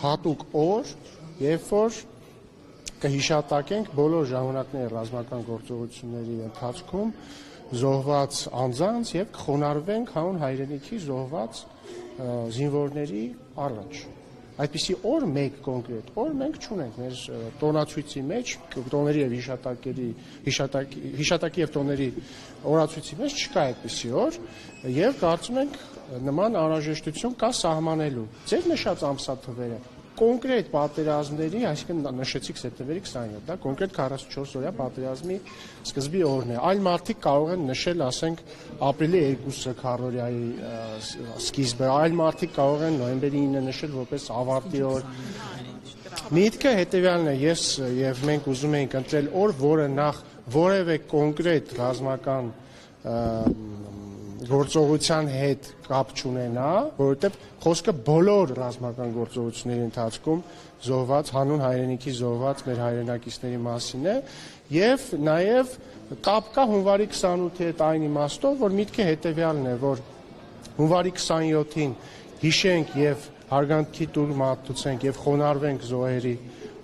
հատուկ օր, երբ որ կհիշատակենք բոլոր ժամանակների ռազմական գործողությունների ընթացքում զոհված անձանց եւ կխոնարհվենք հանուն հայրենիքի զոհված զինվորների առաջ։ Այդպիսի օր մեկ կոնկրետ օր մենք չունենք մեր տոնացույցի մեջ, տոների եւ հիշատակի եւ տոների օրացույցի մեջ չկա այդպիսի օր եւ կարծում ենք նման անհրաժեշտություն կա սահմանելու։ Ձեր նշած ամսաթվերը կոնկրետ պատերազմների, այսինքն նշեցիք սեպտեմբերի 27, դա կոնկրետ 44-օրյա պատերազմի սկզբի օրն է։ Այլ մարդիկ կարող են նշել, ասենք, ապրիլի 2-ը քառօրյայի սկիզբը, այլ մարդիկ կարող են նոյեմբերի 9-ը նշել որպես ավարտի օր։ Միտքը հետևյալն է, ես եւ մենք ուզում ենք ընտրել օր, որը նախ որևէ կոնկրետ ռազմական գործողության հետ կապ չունենա, որովհետև խոսքը բոլոր ռազմական գործողությունների ընթացքում զոհված, հանուն հայրենիքի զոհված մեր հայրենակիցների մասին է, եւ նաեւ կապ կա հունվարի 28-ի հետ այն իմաստով, որ միտքը հետեւյալն է, որ հունվարի 27-ին հիշենք եւ հարգանքի տուր մատուցենք եւ խոնարհվենք զոհերի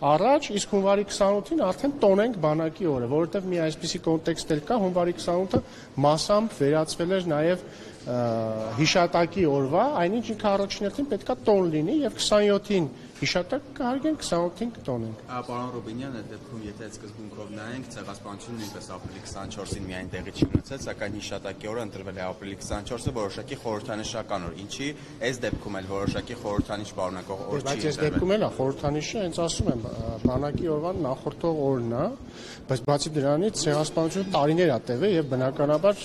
առաջ, իսկ հունվարի 28-ին արդեն տոնենք բանակի օրը, որովհետև մի այսպիսի կոնտեքստ էլ կա, հունվարի 28-ը մասամբ վերածվել էր նաև հիշատակի օրվա, այնինչ ինքը առաջին հերթին պետքա տոն լինի եւ 27-ին հիշատակ կհարգենք, 28-ին կտոնենք։ Պարոն Ռուբինյան, այդ դեպքում եթե այդ սկզբունքով նայենք, ցեղասպանությունը նույնպես ապրիլի 24-ին միայն տեղի չի ունեցել, սակայն հիշատակի օրը ընտրվել է ապրիլի 24-ը որոշակի խորհրդանշական օր, ինչի այս դեպքում էլ որոշակի խորհրդանիշ պարունակող օր չի։ Բայց այս դեպքում էլ խորհրդանիշը, հենց ասում եմ, բանակի օրվան նախորդող օրն է, բայց բացի դրանից ցեղասպանությունը տարիներ է տևել եւ բնականաբար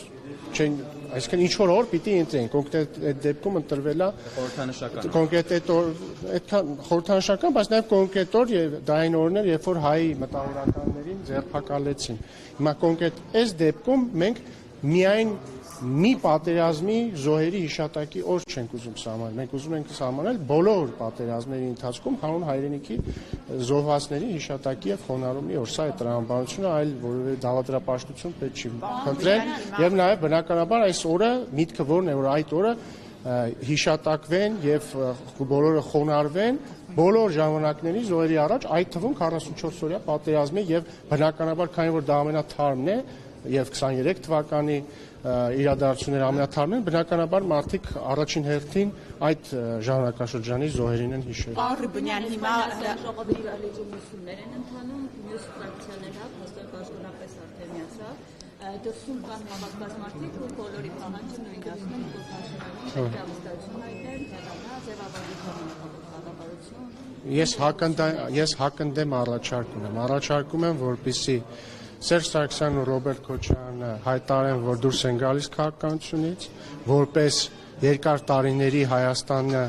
չեն, այսինքն ինչ որ օր պիտի ընտրեն, կոնկրետ այդ դեպքում ընտրվել է խորհրդանշական։ Կոնկրետ այդ օր, այդքան խորհրդանշական, բայց նաև կոնկրետ օր եւ դա այն օրն էր, երբ որ հայ մտավորականներին ձերբակալեցին։ Հիմա կոնկրետ այս դեպքում մենք միայն մի պատերազմի զոհերի հիշատակի օր չենք ուզում սահմանել, մենք ուզում ենք սահմանել բոլոր պատերազմների ընթացքում հանուն հայրենիքի զոհվածների հիշատակի եւ խոնարհումի օր։ Սա է տրամաբանությունը, այլ որևէ դավադրապաշտություն պետք չի խնդրել եւ նաեւ բնականաբար այս օրը միտքը որն է, որ այդ օրը հիշատակվեն եւ բոլորը խոնարհվեն բոլոր ժամանակների զոհերի առաջ, այդ թվում 44-օրյա պատերազմի եւ բնականաբար քանի որ դա ամենաթարմն է եւ 23 թվականի իրադարձությունները ամենաթարմն են, բնականաբար մարդիկ առաջին հերթին այդ ժամանակաշրջանի զոհերին են հիշել։ Պարոն Ռուբինյան, հիմա ժողովրդի լեգիտիմություններ են ընթանում, մյուս ֆրակցիաները հաստատ պաշտոնապես արդեն միացավ, դրսում կան հավաքված մարդիկ, ու բոլորի պահանջը նույնն ասում են, որ հաշվառություն հայտնել, հեռանա, ձևավորություն, Ես հակընդդեմ առաջարկում եմ, որպեսզի Սերժ Սարգսյանն ու Ռոբերտ Քոչարյանը հայտարարեն, որ դուրս են գալիս քաղաքականությունից, որպես երկար տարիների Հայաստանը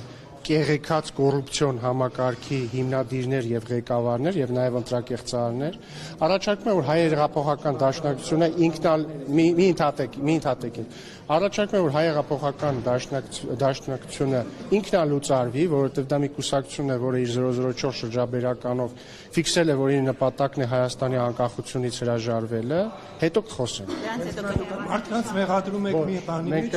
կեղեքած կոռուպցիոն համակարգի հիմնադիրներ եւ ղեկավարներ եւ նաեւ ընտրակեղծարներ, առաջարկում եմ, որ հայ հեղափոխական դաշնակցությունը առաջարկում եմ, որ հայ հեղափոխական դաշնակցությունը ինքնալուծարվի, որովհետեւ դա մի կուսակցություն է, որը իր 004 շրջաբերականով ֆիքսել է, որ իր նպատակն է Հայաստանի անկախությունից հրաժարվելը, հետո կխոսենք։ Մարդկանց մեղադրում եք մի բանի մեջ։ Մենք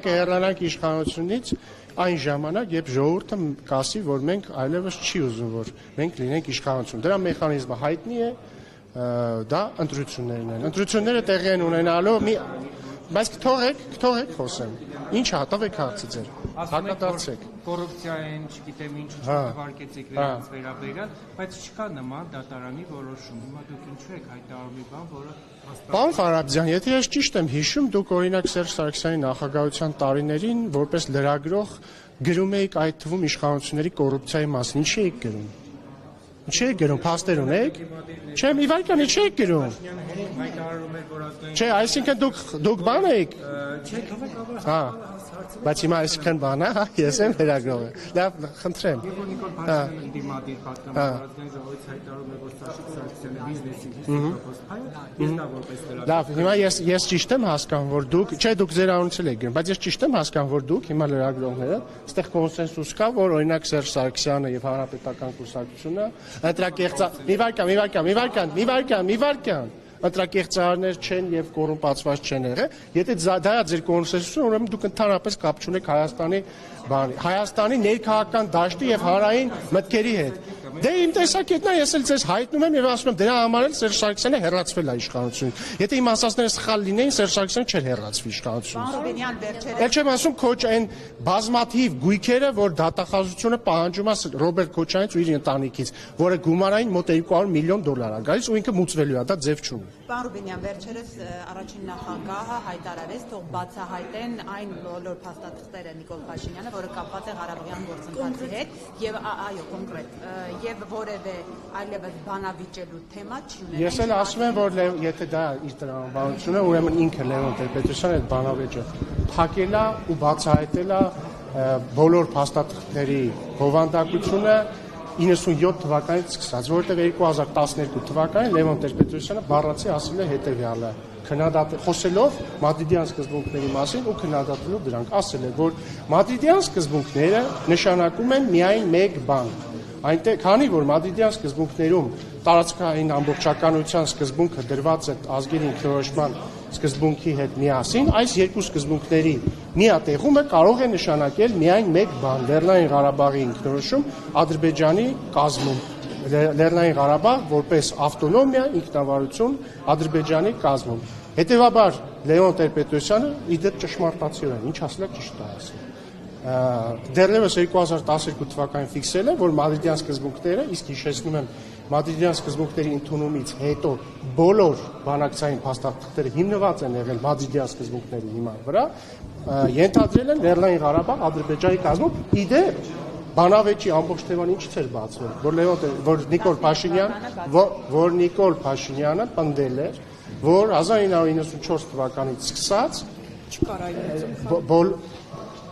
կհեռանանք իշխանությունից այն ժամանակ, երբ ժողովուրդը կասի, որ մենք այլևս չի ուզում, որ մենք լինենք իշխանություն։ Դրա մեխանիզմը հայտնի է, դա ընտրություններն են։ Ընտրությունները տեղի են ունենալու, բայց կթողեք խոսեմ։ Ինչ տվեք հարցը ձեր։ Հակադարձեք։ Կոռուպցիային, չգիտեմ ինչ չվարկեցիք նրանց վերաբերյալ, բայց չկա նման դատարանի որոշում։ Հիմա դուք ինչու եք հայտարարում մի բան, որը Պարոն Ղարաբազյան, եթե ես ճիշտ եմ հիշում, դուք օրինակ Սերժ Սարգսյանի նախագահության տարիներին որպես լրագրող գրում էիք այդ թվում իշխանությունների կոռուպցիայի մասին։ Ինչի էիք գրում։ Ինչի եք գրում, փաստեր ունեք։ Չէ, մի վայրկյան ինչի եք գրում։ Չէ, այսինքն դուք բան եք։ Չէ, թվեք ավարտել։ Հա։ Բայց հիմա այսքան բան է, ես եմ լրագրողը։ Լավ, խնդրեմ։ Նիկոլ Փաշինյանը դիմադիր պատգամավորական ժողովից հայտարարում է, որ Սաշիկ Սարգսյանը բիզնեսի 50% ես դա որպես լրագրող։ Լավ, հիմա ես ճիշտ եմ հասկանում, որ դուք, չէ, դուք ձեր անունցել եք գրում, բայց ես ճիշտ եմ հասկանում, որ դուք հիմա լրագրողները, այստեղ կոնսենսուս կա, որ օրինակ Սերժ Սարգսյանը եւ Հանրապետական կուսակցությունը ընտրակեղծա։ Մի վայրկյան։ ընտրակեղծարարներ չեն եւ կոռումպացված չեն եղել։ Եթե դա է ձեր կոնսենսուսը, ուրեմն դուք ընդհանրապես կապ չունեք Հայաստանի ներքաղաքական դաշտի եւ հանրային մտքերի հետ։ Դե իմ տեսակետն է, ես էլ ձեզ հայտնում եմ եւ ասում եմ դրա համար էլ Սերժ Սարգսյանը հեռացվել է իշխանությունից։ Եթե իմ ասածները սխալ լինեին, Սերժ Սարգսյանը չէր հեռացվի իշխանությունից։ Էլ չեմ ասում քոչ այն բազմաթիվ գույքերը, որ դատախազությունը պահանջում է Ռոբերտ Քոչարյանից ու իր ընտանիքից, որը գումարային մոտ $200 միլիոն է գալիս ու ինքը մուծվելու է, դա ձև չունի։ Պարոն Ռուբինյան, վերջերս առաջին նախագահը հայտարարեց, թող բացահայտեն այն բոլոր փաստաթղթերը Նիկոլ Փաշինյանը, որը կապված է Ղարաբաղյան գործընթացի հետ, եւ այո, կոնկրետ, եւ որևէ այլևս բանավիճելու թեմա չի ունենա։ Ես էլ ասում եմ, որ եթե դա իր տրամաբանությունը, ուրեմն ինքը Լևոն Տեր-Պետրոսյանը այդ բանավեճը փակել է ու բացահայտել է բոլոր փաստաթղթերի բովանդակությունը 97 թվականից սկսած, որովհետև 2012 թվականին Լևոն Տեր-Պետրոսյանը բառացի ասել է հետևյալը, խոսելով մադրիդյան սկզբունքների մասին ու քննադատելով դրանք, ասել է, որ մադրիդյան սկզբունքները նշանակում են միայն մեկ բան, այնտեղ, քանի որ մադրիդյան սկզբունքներում տարածքային ամբողջականության սկզբունքը դրված է ազգերի ինքնորոշման սկզբունքի հետ միասին, այս երկու սկզբունքների միատեղումը կարող է նշանակել միայն մեկ բան՝ Լեռնային Ղարաբաղի ինքնորոշում Ադրբեջանի կազմում, Լեռնային Ղարաբաղ որպես ավտոնոմիա, ինքնավարություն Ադրբեջանի կազմում։ Հետևաբար Լևոն Տեր-Պետրոսյանը իդեպ ճշմարտացիորեն, ինչ ասել է ճիշտ է ասել։ Դեռևս 2012 թվականին ֆիքսել է, որ մադրիդյան սկզբունքները, իսկ հիշեցնում եմ, մադրիդյան սկզբունքների ընդունումից հետո բոլոր բանակցային փաստաթղթերը հիմնված են եղել մադրիդյան սկզբունքների հիման վրա, ենթադրել են Լեռնային Ղարաբաղ Ադրբեջանի կազմում, իդեպ բանավեճի ամբողջ թեման ինչից էր բացվել, որ Նիկոլ Փաշինյանը պնդել էր, որ 1994 թվականից սկսած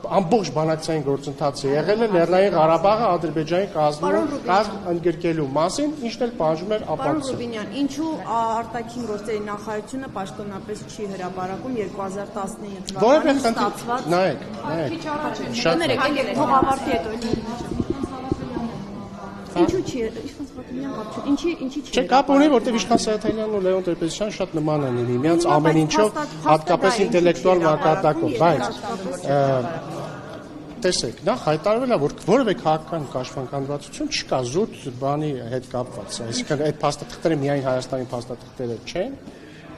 ամբողջ բանակցային գործընթացը եղել է Լեռնային Ղարաբաղը Ադրբեջանի կազմ ընդգրկելու մասին, ինչն էլ պահանջում էր ապացուցել։ Պարոն Ռուբինյան, ինչու արտաքին գործերի նախարարությունը պաշտոնապես չի հրապարակում 2019 թվականին ստացված։ Նայեք, թող ավարտի հետո։ Ինչու չի, Իշխան Սահակյանյան կապ չի։ Ինչի՞ չի։ Չէ, կապ ունի, որտեղ Իշխան Սահակյանն ու Լևոն Տեր-Պետրոսյանը շատ նման են իրենց ամեն ինչով, հատկապես ինտելեկտուալ մակարդակով, բայց տեսեք, նախ հայտարարվել է, որ որևէ քաղաքական կաշվանքանդվածություն չկա զուտ բանի հետ կապված, այսինքն այդ փաստաթղթերը միայն Հայաստանի փաստաթղթերը չեն,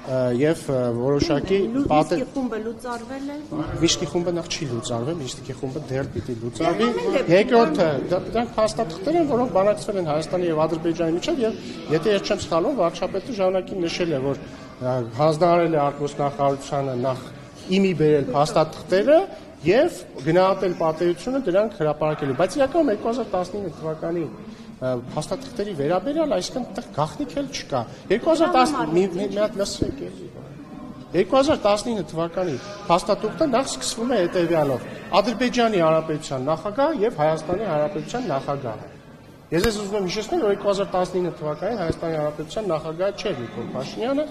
եւ որոշակի Միշտի խումբը լուծարվել է։ Միշտի խումբը նախ չի լուծարվել, Միշտի խումբը դեռ պիտի լուծարվի։ Երկրորդը, դրանք փաստաթղթեր են, որոնք բանակցվել են Հայաստանի եւ Ադրբեջանի միջեւ եւ եթե ես չեմ սխալվում, վարչապետը ժամանակին նշել է, որ հանձնարարել է արտգործնախարարությանը նախ իմի բերել փաստաթղթերը եւ գնահատել պատերությունը դրանք հրապարակելու, բայց իրականում 2019 թվականի փաստաթղթերի վերաբերյալ այսինքն այդտեղ գաղտնիք էլ չկա 2019 թվականի փաստաթուղթը նախ սկսվում է հետևյալով Ադրբեջանի Հանրապետության նախագահ եւ Հայաստանի Հանրապետության նախագահ ես ուզում եմ հիշեցնել որ 2019 թվականին Հայաստանի Հանրապետության նախագահը չէր Նիկոլ Փաշինյանը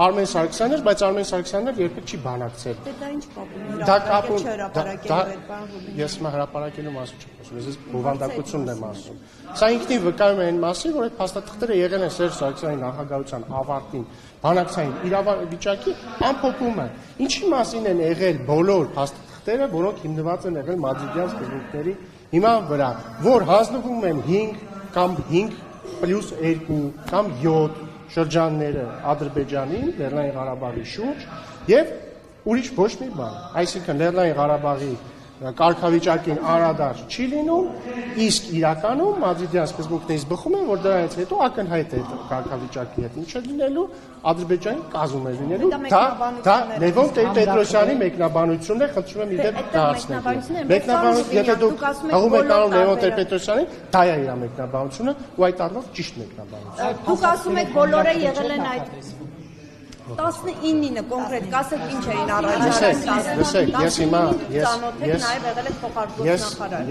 Արմեն Սարգսյանն էր, բայց Արմեն Սարգսյանն երբեք չի բանակցել։ Դա ինչ կապ ունի։ Դա կապ ունի։ Ես հրապարակելու մասին չեմ ասում, ես բովանդակությունն եմ ասում։ Սա ինքնին վկայում է այն մասին, որ այդ փաստաթղթերը եղել են Սերժ Սարգսյանի նախագահության ավարտին բանակցային իրավիճակի ամփոփումը։ Ինչի մասին են եղել բոլոր փաստաթղթերը, որոնք հիմնված են եղել մադրիդյան սկզբունքների հիման վրա, որ հանձնվում են 5 կամ 5+2 կամ 7 շրջանները Ադրբեջանին, Լեռնային Ղարաբաղի շուրջ եւ ուրիշ ոչ մի բան։ Այսինքն Լեռնային Ղարաբաղի կարգավիճակին անդրադարձ չի լինում, իսկ իրականում մադրիդյան սկզբունքներից բխում են, որ դրանից հետո ակնհայտ է կարգավիճակի հետ ինչ է լինելու, Ադրբեջանի կազում է լինելու։ Դա Լևոն Տեր-Պետրոսյանի մեկնաբանությունն է, խնդրում եմ իդեպ դարձնել։ Մեկնաբանությունը, եթե դուք հաղում եք անում Լևոն Տեր-Պետրոսյանին, դա է իր մեկնաբանությունը, ու այդ առումով ճիշտ մեկնաբանություն։ Դուք ասում եք բոլորը եղել են այդ 19-ը կոնկրետ կասեք ինչ էին առաջարկել։ Լսեք, ես հիմա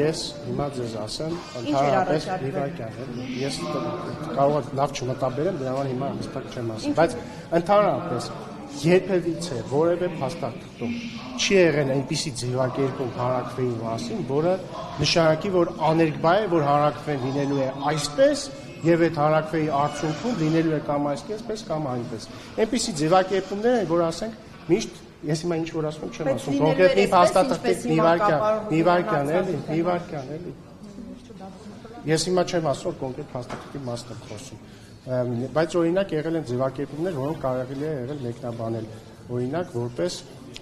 ես հիմա ձեզ ասեմ, ընդհանրապես իվական է։ Ես կարող եմ լավ չմտաբերեմ, դրա համար հիմա հստակ չեմ ասում, բայց ընդհանրապես երբևիցե որևէ փաստաթղթում չի եղել այնպիսի ձևակերպում հանրակրվեի մասին, որը նշանակի, որ աներկբա է, որ հանրակրվեն լինելու է այսպես եւ այդ հարակվեի արդյունքում լինելու է կամ այսպես կամ այնպես։ Այնպիսի ձևակերպումներ են, որ ասենք միշտ ես հիմա ինչ որ ասում եմ, չեմ ասում, կոնկրետ մի փաստաթղթի մի վարքյան էլի։ Ես հիմա չեմ ասում կոնկրետ փաստաթղթի մասն եմ խոսում, բայց օրինակ եղել են ձևակերպումներ, որոնք կարելի է եղել մեկնաբանել, օրինակ որպես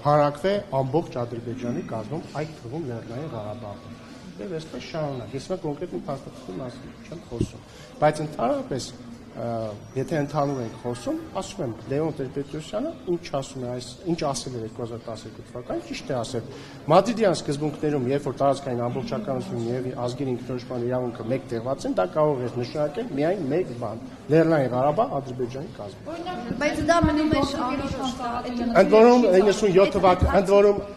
հարակվե ամբողջ Ադրբեջանի կազմում, այդ թվում Լեռնային Ղարաբաղում։ Եվ այսպես շարունակ, ես հիմա կոնկրետ մի փաստաթղթի մասին չեմ խոսում, բայց ընդհանրապես եթե ընդհանուր ենք խոսում, ասում եմ Լևոն Տեր-Պետրոսյանը ինչ ասում է ինչ ասել էր 2012 թվականին, ճիշտ է ասել։ Մադրիդյան սկզբունքներում, երբ որ տարածքային ամբողջականությունն եւ ազգերի ինքնորոշման իրավունքը մեկտեղված են, դա կարող է նշանակել միայն մեկ բան՝ Լեռնային Ղարաբաղ Ադրբեջանի կազմում։ Բայց դա մնում է Ընդ որում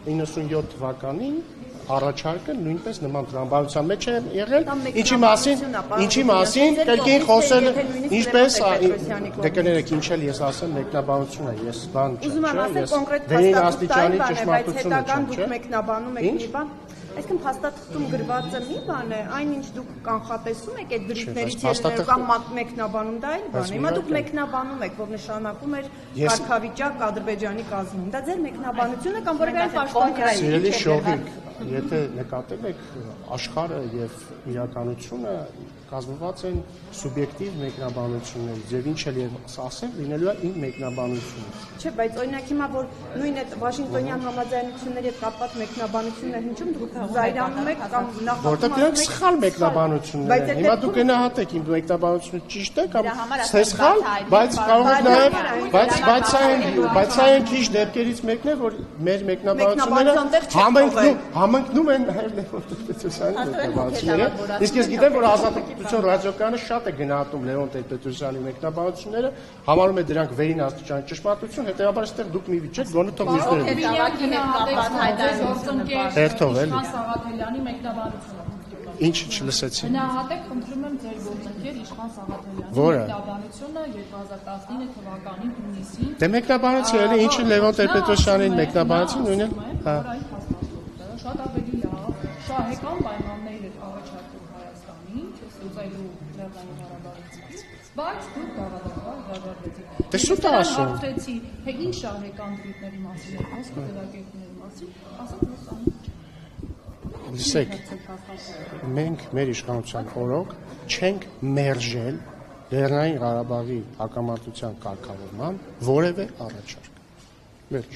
97 թվականին առաջարկը նույնպես նման տրամաբանության մեջ է եղել, ինչի մասին կրկին խոսել ինչպես դե կներեք ինչ էլ ես ասեմ մեկնաբանություն է, ես բան չեմ, ես վերին աստիճանի ճշմարտությունը չեմ, դուք մեկնաբանում եք մի բան, այսինքն փաստաթղթում գրվածը մի բան է, այնինչ դուք կանխատեսում եք այդ դրույթներից կամ մեկնաբանում դա այլ բան է։ Հիմա դուք մեկնաբանում եք, որ նշանակում էր կարգավիճակ Ադրբեջանի կազմում։ Դա ձեր մեկնաբանությունը կամ որևէ այլ պաշտպանություն։ Սիրելի շողիկ, եթե նկատել եք աշխարհը եւ իրականությունը կազմված են սուբյեկտիվ մեկնաբանություններից եւ ինչ էլ ասեմ լինելու է իմ մեկնաբանությունը։ Չէ, բայց օրինակ հիմա որ նույն այդ Վաշինգտոնյան համաձայնությունների հետ կապված մեկնաբանություններ հնչում դուք զայրանում եք կամ նախատում որտեղ դրանք սխալ մեկնաբանություններ են։ Հիմա դուք գնահատեք իմ մեկնաբանությունը ճիշտ է կամ թե սխալ, բայց կարող եք նաեւ բայց սա այն քիչ դեպքերից մեկն է, որ մեր մեկնաբանությունները համընկնում են նաեւ Լևոն Տեր-Պետրոսյանի մեկնաբանությունները։ Իսկ ես գիտեմ, որ Ազատություն ռադիոկայանը շատ է գնահատում Լևոն Տեր-Պետրոսյանի մեկնաբանությունները, համարում է դրանք վերին աստիճանի ճշմարտություն, հետեւաբար այստեղ դուք մի վիճեք, գոնե թող մյուսները։ Հերթով էլի։ Սաղաթելյանի մեկնաբանությունը։ Ինչ չլսեցի։ Գնահատեք, խնդրում եմ ձեր գործընկեր Իշխան Սաղաթելյանի մեկնաբանությունը 2019 թվականին հունիսին։ Դե մեկնաբանեցի էլի, ինչը Լևոն Տեր-Պետրոսյանին մեկնաբանեցի, նույնն է։ Հա։ Շատ ավելի լավ, շահեկան պայմաններ էր առաջարկում Հայաստանին, լուծելու Լեռնային Ղարաբաղից, բայց դուք գաղափարվեցիք։ Դե շուտ է ասում։ Հարցրեցի, թե ինչ շահեկան դրույթների մասին է խոսքը, ձևակերպումների մասին, ասաց որ սա Լսեք, մենք մեր իշխանության օրոք չենք մերժել Լեռնային Ղարաբաղի հակամարտության կարգավորման որևէ առաջարկ։ Վերջ։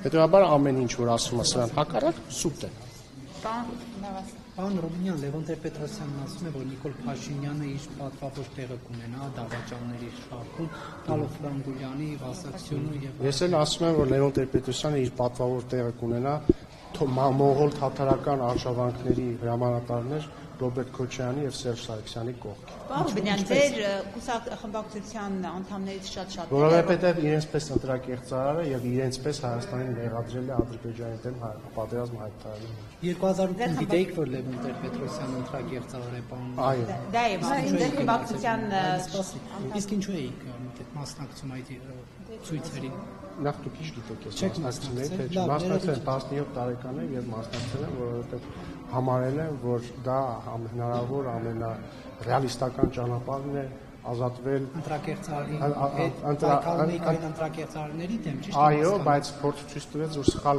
Հետևաբար ամեն ինչ որ ասում է սրան հակառակ սուտ է։ Պարոն Ռոբինյան, Լևոն Տեր-Պետրոսյանն ասում է, որ Նիկոլ Փաշինյանը իր պատվավոր տեղը կունենա դավաճանների շարքում, տալով Ֆրանգուլյանի վասակցությունը եւ Ես էլ ասում եմ, որ Լևոն Տեր-Պետրոսյանը իր պատվավոր տեղը կունենա մոնղոլ թաթարական արշավանքների հրամանատարներ Ռոբերտ Քոչարյանի եւ Սերժ Սարգսյանի կողքին։ Պարոն Ռոբինյան, ձեր խմբակցության անդամներից շատ Որովհետեւ իրենց պես ընտրակեղծարարը եւ իրենց պես Հայաստանին մեղադրել է Ադրբեջանի դեմ պատերազմ հայտարարել։ 2008 գիտեիք, որ Լևոն Տեր-Պետրոսյանը ընտրակեղծարար է պարոն։ Այո։ Դա է, ձեր խմբակցության Իսկ ինչու էիք մասնակցում այդ ցույցերին։ Նախ դուք ինչ գիտեք ես մասնակցել եք, թե մասնակցել 17 տարեկան եմ եւ մասնակցել եմ, որովհետեւ համարել եմ, որ դա հնարավոր ամենառեալիստական ճանապարհն է ազատվել ընտրակեղծարարների դեմ, ճիշտ է։ Այո, բայց փորձ ցույց տվեց, որ սխալ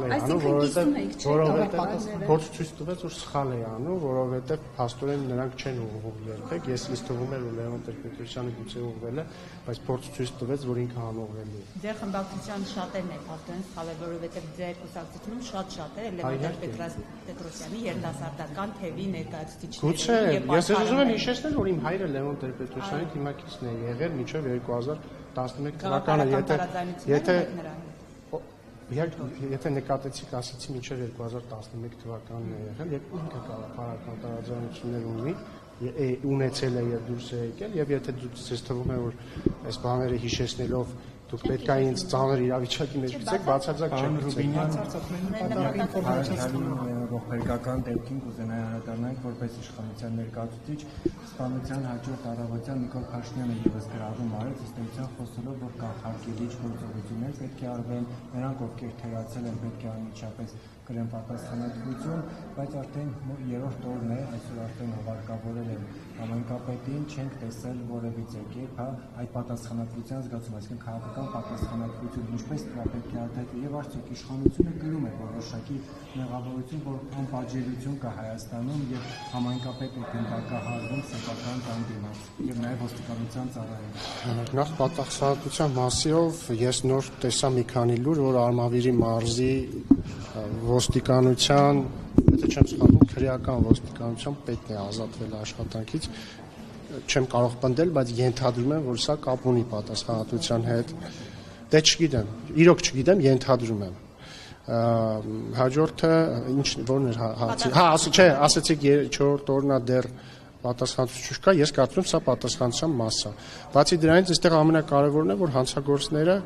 է անում, որովհետեւ փաստորեն նրանք չեն ուղղվում երբեք։ Ես թվում էր, որ Լևոն Տեր-Պետրոսյանը գուցե ուղղվել է, բայց փորձ ցույց տվեց, որ ինքը անուղղելի է։ Ձեր խմբակցության շատերն է փաստորեն սխալ է, որովհետեւ ձեր կուսակցությունում շատ է Լևոն Տեր-Պետրոսյանի երիտասարդական թևի ներկայացուցիչներ։ Գուցե, ես ուզում եմ հիշեցնել, որ իմ հայրը Լևոն Տեր-Պետրոսյանի թիմակիցն է եղել մինչև 2011 թվականը, եթե նկատեցիք, ասացի մինչև 2011 թվականն է եղել, եւ ինքը գաղափարական տարաձայնություններ ունեցել է եւ դուրս է եկել, եւ եթե դուք ձեզ թվում է, որ այս բաները հիշեցնելով դուք պետք է ինձ ծանր իրավիճակի մեջ գցեք, բացարձակ չեք ողբերգական դեպքին կուզենայի անդրադառնալ որպես իշխանության ներկայացուցիչ սպանության հաջորդ առավոտյան Նիկոլ Փաշինյանը ևս գրառում արեց ըստ էության խոսելով, որ կանխարգելիչ գործողություններ պետք է արվեն, նրանք ովքեր թերացել են պետք է անմիջապես կրեն պատասխանատվություն, բայց արդեն երրորդ օրն է, այսօր արդեն հովարկավորել են համայնքապետին, չենք տեսել որևիցե կերպ այդ պատասխանատվության զգացում, այսինքն քաղաքական պատասխանատվություն, ինչպես պետք է արտահայտվի եւ արդյոք իշխանությունը գնում է որոշակի մեղավորություն, որ անպատժելիություն կա Հայաստանում եւ համայնքապետը գնդակահարվում սեփական տան դիմաց եւ նաեւ ոստիկանության ծառայել։ Նախ պատասխանատվության մասով ես նոր տեսա մի քանի լուր, որ Արմավիրի մարզի ոստիկանության, եթե չեմ սխալվում, քրեական ոստիկանության պետն է ազատվել աշխատանքից, չեմ կարող պնդել, բայց ենթադրում եմ, որ սա կապ ունի պատասխանատվության հետ, դե չգիտեմ, իրոք չգիտեմ, ենթադրում եմ։ Հաջորդը ինչ որն էր հարցի, ասեցիք 4-րդ օրնա դեռ պատասխանատվություն չկա, ես կարծում եմ սա պատասխանատվության մաս է։ Բացի դրանից այստեղ ամենակարևորն է, որ հանցագործները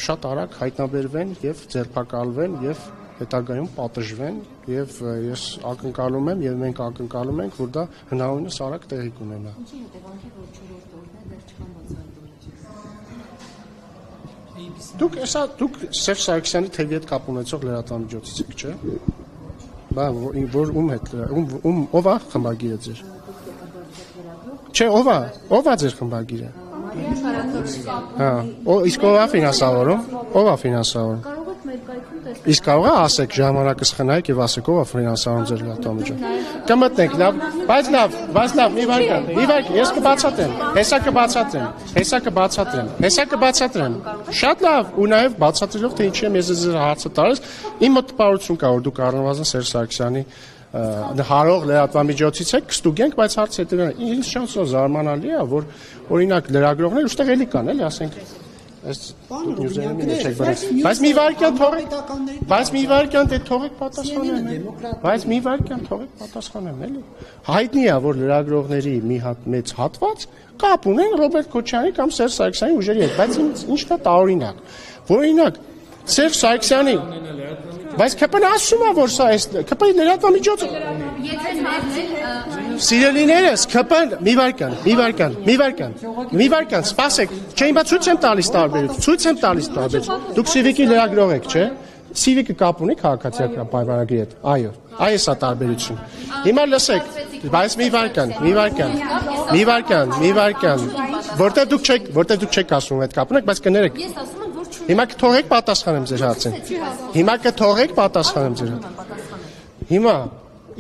շատ արագ հայտնաբերվեն եւ ձերբակալվեն եւ հետագայում պատժվեն եւ ես ակնկալում եմ եւ մենք ակնկալում ենք, որ դա հնարավորինս արագ տեղի կունենա։ Ինչի հետևանքի որ 4-րդ օրն է դեռ չկան բացահայտումներ։ Դուք Սերժ Սարգսյանի թևի հետ կապ ունեցող լրատվամիջոցից եք, չէ՞։ Բա որ ում հետ ով է խմբագիրը ձեր։ Չէ, ով է ձեր խմբագիրը։ Հա, իսկ ով է ֆինանսավորում։ Ով է ֆինանսավորում։ Կարող եք մեր կայքում տեսնել։ Իսկ կարող է ասեք ժամանակը սխնայեք եւ ասեք ով է ֆինանսավորում ձեր լրատվամիջոցը։ Կմտնենք, լավ, բայց լավ, մի վարք, ես կբացատրեմ։ Հեսա կբացատրեմ։ Շատ լավ, ու նաեւ բացատրելով թե ինչի եմ ես ձեր հարցը տալիս, իմ մոտ տպարություն կա, որ դուք առնվազն Սերժ Սարգսյանի հարող լրատվամիջոցից եք կստուգենք, բայց հարցը հետևն է։ Ինձ շանսով զարմանալի է, որ օրինակ լրագրողներ ուստեղ էլի կան, էլի ասենք այս նյուզերին մեջ եք բերել։ Բայց մի վարքյան թողեք պատասխանեմ, էլի։ Հայտնի է, որ լրագրողների մի հատ մեծ հատված կապ ունեն Ռոբերտ Քոչարյանի կամ Սերժ Սարգսյանի ուժերի հետ, բայց ինչ-դա տարօրինակ։ Օրինակ Սերժ Սարգսյանի բայց ԿՊ-ն ասում է, որ սա է ԿՊ-ի լրատվամիջոցը։ Սիրելիներս, ԿՊ-ն մի վարքան, սպասեք, չէ, հիմա ցույց եմ տալիս տարբերություն։ Դուք Սիվիկի լրագրող եք, չէ՞։ Սիվիկը կապ ունի քաղաքացիական պայմանագրի հետ։ Այո, այս է տարբերություն։ Հիմա լսեք, բայց մի վարքան, որտեղ դուք չեք ասում այդ կապ ունեք, բայց կներեք։ Ես ասում եմ, որ չունի։ Հիմա կթողեք պատասխանեմ ձեր հարցին։ Հիմա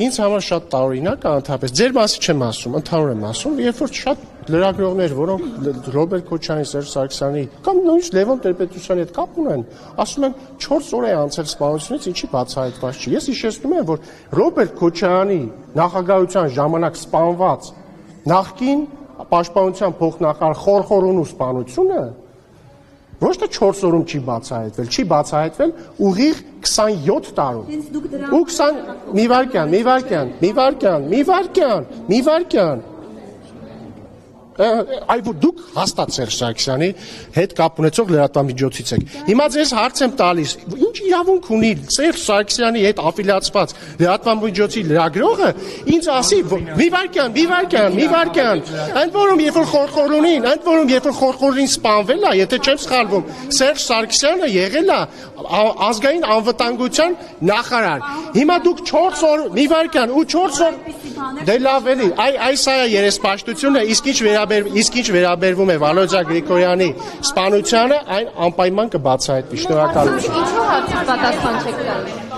ինձ համար շատ տարօրինակ է ընդհանրապես։ Ձեր մասի չեմ ասում, ընդհանուր եմ ասում, երբ որ շատ լրագրողներ, որոնք Ռոբերտ Քոչարյանի, Սերժ Սարգսյանի կամ նույնիսկ Լևոն Տեր-Պետրոսյանի հետ կապ ունեն, ասում են 4 օր է անցել սպանությունից, ինչի բացահայտված չի։ Ես հիշեցնում եմ, որ Ռոբերտ Քոչարյանի նախագահության ժամանակ սպանված նախկին պաշտպանության փոխնախարար Խորխորոնու սպանությունը ոչ թե 4 օրում չի բացահայտվել ուղիղ 27 տարում։ Ու 20 մի վարքյան։ Այ դուք հաստատ Սերժ Սարգսյանի հետ կապ ունեցող լրատվամիջոցից եք։ Հիմա ձեզ հարց եմ տալիս, ինչ իրավունք ունի Սերժ Սարգսյանի հետ աֆիլիացված լրատվամիջոցի լրագրողը ինձ ասի մի վարքյան։ Ընդ որում երբ որ Խորխորոնին սպանվել է, եթե չեմ սխալվում, Սերժ Սարգսյանը եղել է ազգային անվտանգության նախարար։ Հիմա դուք 4 օր մի վարքյան ու 4 օր դե լավ էլի, այս է երեսպաշտությունը, իսկ ինչ վերաբերվում է Վալոդիա Գրիգորյանի սպանությանը, այն անպայման կբացահայտվի։ Շնորհակալություն։ Ինչու հարցի պատասխան չեք տալիս։